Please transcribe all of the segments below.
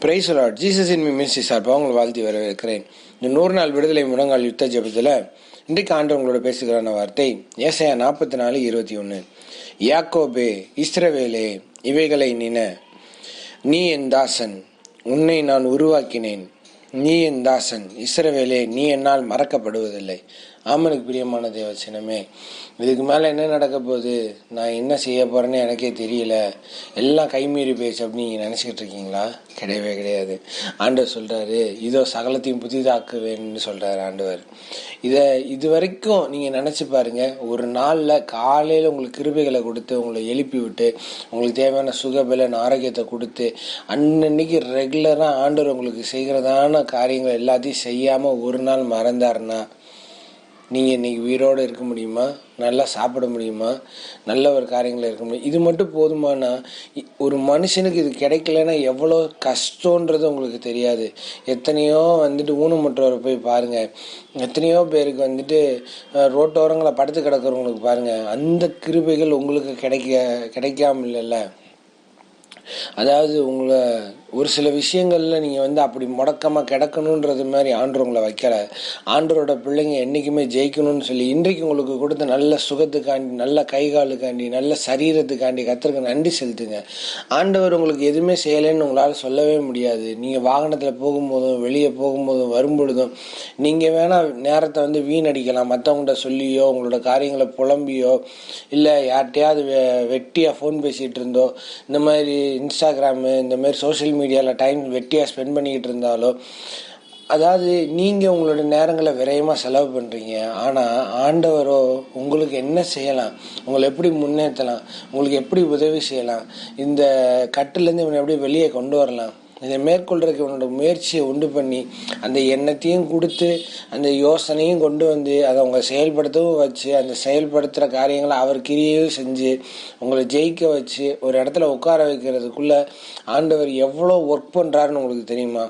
Price Lord. ஜீசஸின் ministry சார்பாக உங்களை வாழ்த்தி வரவேற்கிறேன். இந்த 100 நாள் விடுதலை முழங்கால் யுத்த ஜெபத்தில் இன்றைக்கு ஆண்டு உங்களோட பேசுகிறான வார்த்தை ஏசாயா 44:21. யாக்கோபே, இஸ்ரவேலே, இவைகளை நின, நீ என் தாசன், உன்னை நான் உருவாக்கினேன். நீ என் தாசன், இஸ்ரவேலே, நீ என்னால் மறக்கப்படுவதில்லை. ஆமனுக்கு பிரியமான தேவச்சனமே, இதுக்கு மேலே என்ன நடக்க போகுது, நான் என்ன செய்ய போகிறேன்னு எனக்கே தெரியல, எல்லாம் கைமீறி போயிடுச்சு அப்படின்னு நீங்கள் நினச்சிக்கிட்டு இருக்கீங்களா? கிடையவே கிடையாது. ஆண்டவர் சொல்கிறாரு, இதோ சகலத்தையும் புதிதாக்குவேன்னு சொல்கிறாரு ஆண்டவர். இது வரைக்கும் நீங்கள் நினச்சி பாருங்கள். ஒரு நாளில் காலையில் உங்களுக்கு கிருபைகளை கொடுத்து உங்களை எழுப்பி விட்டு உங்களுக்கு தேவையான சுகபலன் ஆரோக்கியத்தை கொடுத்து அன்னன்னைக்கு ரெகுலராக ஆண்டவர் உங்களுக்கு செய்கிறதான காரியங்கள் எல்லாத்தையும் செய்யாமல் ஒரு நாள் மறந்தாருன்னா நீங்கள் இன்றைக்கி உயிரோடு இருக்க முடியுமா? நல்லா சாப்பிட முடியுமா? நல்ல ஒரு காரியங்கள் இருக்க முடியும். இது மட்டும் போதுமானா? ஒரு மனுஷனுக்கு இது கிடைக்கலன்னா எவ்வளோ கஷ்டன்றது உங்களுக்கு தெரியாது. எத்தனையோ ஊனமுற்றவரை போய் பாருங்கள், எத்தனையோ பேருக்கு ரோட்டோரங்களை படுத்து கிடக்கிறவங்களுக்கு பாருங்கள், அந்த கிருபைகள் உங்களுக்கு கிடைக்காம இல்லைல்ல. அதாவது உங்களை ஒரு சில விஷயங்கள்ல நீங்கள் அப்படி முடக்கமாக கிடக்கணுன்றது மாதிரி ஆண்டவர் உங்களை வைக்கல. ஆண்டவரோட பிள்ளைங்க என்றைக்குமே ஜெயிக்கணும்னு சொல்லி இன்றைக்கு உங்களுக்கு கொடுத்த நல்ல சுகத்துக்காண்டி, நல்ல கைகாலுக்காண்டி, நல்ல சரீரத்துக்காண்டி கர்த்தருக்கு நன்றி செலுத்துங்க. ஆண்டவர் உங்களுக்கு எதுவுமே செய்யலைன்னு உங்களால் சொல்லவே முடியாது. நீங்கள் வாகனத்தில் போகும்போதும் வெளியே போகும்போதும் வரும்பொழுதும் நீங்கள் வேணால் நேரத்தை வீணடிக்கலாம். மற்றவங்கள்ட்ட சொல்லியோ உங்களோட காரியங்களை புலம்பியோ இல்லை யார்கிட்டையாவது வெட்டியாக ஃபோன் பேசிகிட்டு இருந்தோ, இந்த மாதிரி இன்ஸ்டாகிராமு இந்த மாதிரி சோஷியல் மீடியாவில் டைம் வெட்டியாக ஸ்பெண்ட் பண்ணிக்கிட்டு இருந்தாலோ, அதாவது நீங்கள் உங்களோட நேரங்களை விரயமாக செலவு பண்ணுறீங்க. ஆனால் ஆண்டவரோ உங்களுக்கு என்ன செய்யலாம், உங்களை எப்படி முன்னேற்றலாம், உங்களுக்கு எப்படி உதவி செய்யலாம், இந்த கட்டுலேருந்து இவனை எப்படி வெளியே கொண்டு வரலாம், இதை மேற்கொள்றதுக்கு இவனோட முயற்சியை உண்டு பண்ணி அந்த எண்ணத்தையும் கொடுத்து அந்த யோசனையும் கொண்டு வந்து அதை அவங்க செயல்படுத்தவும் வச்சு அந்த செயல்படுத்துகிற காரியங்களை அவர் கிரியையும் செஞ்சு உங்களை ஜெயிக்க வச்சு ஒரு இடத்துல உட்கார வைக்கிறதுக்குள்ள ஆண்டவர் எவ்வளோ ஒர்க் பண்ணுறாருன்னு உங்களுக்கு தெரியுமா?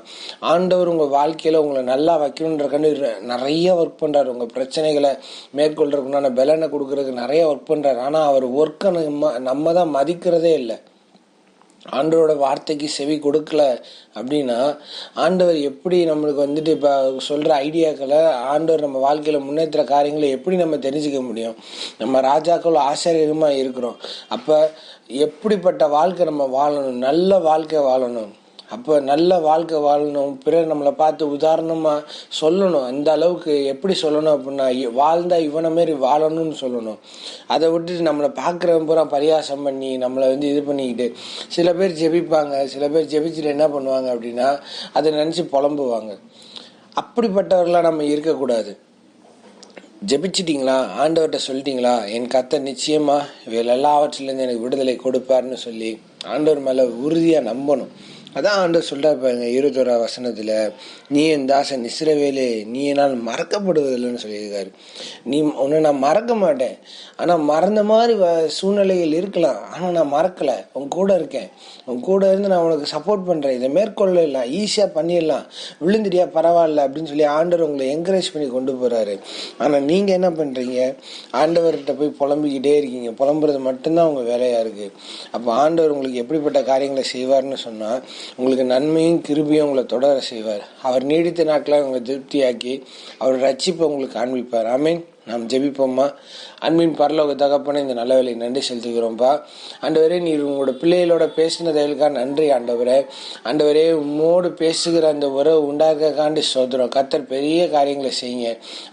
ஆண்டவர் உங்கள் வாழ்க்கையில் உங்களை நல்லா வைக்கணுன்றக்காண்டி நிறைய ஒர்க் பண்ணுறாரு. உங்கள் பிரச்சனைகளை மேற்கொள்றதுக்குண்டான பலனை கொடுக்கறதுக்கு நிறைய ஒர்க் பண்ணுறாரு. ஆனால் அவர் ஒர்க்கை நம்ம தான் மதிக்கிறதே இல்லை. ஆண்டவரோட வார்த்தைக்கு செவி கொடுக்கல அப்படின்னா ஆண்டவர் எப்படி நம்மளுக்கு இப்போ சொல்கிற ஐடியாக்களை ஆண்டவர் நம்ம வாழ்க்கையில் முன்னேற்ற காரியங்களை எப்படி நம்ம தெரிஞ்சுக்க முடியும்? நம்ம ராஜாக்கள் ஆச்சரியமாக இருக்கிறோம். அப்போ எப்படிப்பட்ட வாழ்க்கை நம்ம வாழணும்? நல்ல வாழ்க்கை வாழணும். அப்போ நல்ல வாழ்க்கை வாழணும், பிறர் நம்மளை பார்த்து உதாரணமாக சொல்லணும். அந்த அளவுக்கு எப்படி சொல்லணும் அப்படின்னா, வாழ்ந்தா இவனை மாரி வாழணும்னு சொல்லணும். அதை விட்டுட்டு நம்மளை பார்க்குறவன் பூரா பரியாசம் பண்ணி நம்மளை இது பண்ணிக்கிட்டு சில பேர் ஜெபிப்பாங்க. சில பேர் ஜெபிச்சுட்டு என்ன பண்ணுவாங்க அப்படின்னா அதை நினச்சி புலம்புவாங்க. அப்படிப்பட்டவர்களாக நம்ம இருக்கக்கூடாது. ஜெபிச்சிட்டிங்களா? ஆண்டவர்கிட்ட சொல்லிட்டீங்களா? என் கர்த்தர் நிச்சயமா இவைகள் எல்லாவற்றிலேருந்து எனக்கு விடுதலை கொடுப்பார்னு சொல்லி ஆண்டவர் மேலே உறுதியாக நம்பணும். அதான் ஆண்டவர் சொல்கிறார் பாருங்க 21 வசனத்தில், நீ என் தாசன் இஸ்ரவேலே, நீ என்னால் மறக்கப்படுவதில்லைன்னு சொல்லியிருக்காரு. உன்னை நான் மறக்க மாட்டேன். ஆனால் மறந்த மாதிரி சூழ்நிலைகள் இருக்கலாம், ஆனால் நான் மறக்கலை, உன் கூட இருக்கேன், உன் கூட இருந்து நான் உனக்கு சப்போர்ட் பண்ணுறேன், இதை மேற்கொள்ளலாம், ஈஸியாக பண்ணிடலாம், விழுந்துட்டியா பரவாயில்ல அப்படின்னு சொல்லி ஆண்டவர் உங்களை என்கரேஜ் பண்ணி கொண்டு போகிறாரு. ஆனால் நீங்கள் என்ன பண்ணுறீங்க? ஆண்டவர்கிட்ட போய் புலம்பிக்கிட்டே இருக்கீங்க. புலம்புறது மட்டும்தான் உங்கள் வேலையாக இருக்குது. அப்போ ஆண்டவர் உங்களுக்கு எப்படிப்பட்ட காரியங்களை செய்வார்னு சொன்னால் உங்களுக்கு நன்மையும் கிருபையும் உங்களை தொடர செய்வார். அவர் நீடித்த நாட்களாக உங்களை திருப்தியாக்கி அவர் ரட்சிப்பை உங்களுக்கு காண்பிப்பார். ஆமீன். நாம் ஜெபிப்போம்மா. அன்பின் பரலோக தகப்பனே, இந்த நல்ல வேலையை நன்றி செலுத்துகிறோம்ப்பா. ஆண்டவரே, நீர் உங்களோட பிள்ளைகளோட பேசினதுக்காக நன்றி ஆண்டவரே. ஆண்டவரே, உம்மோடு பேசுகிற அந்த உறவு உண்டாக்காண்டி சோதரம். கர்த்தர் பெரிய காரியங்களை செய்யுங்க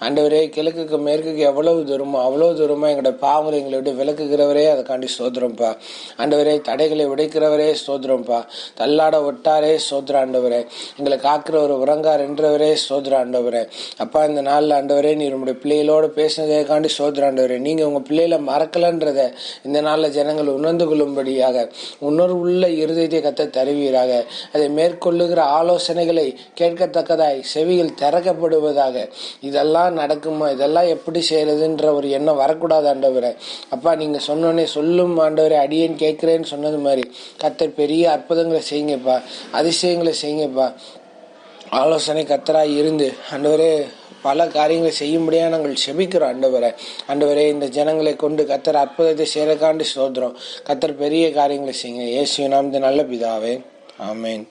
ஆண்டவரே. கிழக்குக்கு மேற்குக்கு எவ்வளவு தூரமோ அவ்வளோ தூரமாக எங்களோட பாவங்களை எங்களை விட்டு விளக்குகிறவரே, அதுக்காண்டி சோதரம்ப்பா. ஆண்டவரே, தடைகளை உடைக்கிறவரே சோதரம்ப்பா. தள்ளாட ஒட்டாரே சோதர ஆண்டவரே. எங்களை காக்கிற ஒரு உறங்கார் என்றவரே சோதர ஆண்டவரே. அப்பா, இந்த நாளில் ஆண்டவரே, நீர் உங்களுடைய பிள்ளைகளோட பேசினதைக்காண்டி சோதர ஆண்டவரே. நீங்கள் உங்கள் பிள்ளைகளை மறக்கலன்றதை இந்த நாளில் ஜனங்கள் உணர்ந்து கொள்ளும்படியாக உணர்வுள்ள இருதயத்தை கர்த்தர் தருவீராக. அதை மேற்கொள்ளுகிற ஆலோசனைகளை கேட்கத்தக்கதாய் செவிகள் திறக்கப்படுவதாக. இதெல்லாம் நடக்குமா, இதெல்லாம் எப்படி செய்யறதுன்ற ஒரு எண்ணம் வரக்கூடாது ஆண்டவரே. அப்பா, நீங்கள் சொன்னோன்னே சொல்லும் ஆண்டவரே, அடியேன் கேட்கிறேன்னு சொன்னது மாதிரி கர்த்தர் பெரிய அற்புதங்களை செய்யுங்கப்பா, அதிசயங்களை செய்யுங்கப்பா. ஆலோசனை கர்த்தராய் இருந்து ஆண்டவரே பல காரியங்களை செய்யும்படியாக நாங்கள் செபிக்கிறோம் ஆண்டவரே. ஆண்டவரே, இந்த ஜனங்களை கொண்டு கர்த்தர் அற்புதத்தை செய்யறதுக்காண்டி ஸ்தோத்திரம். கர்த்தர் பெரிய காரியங்களை செய்யுங்க. இயேசுவின் நாமத்தில் நல்ல பிதாவே, ஆமென்.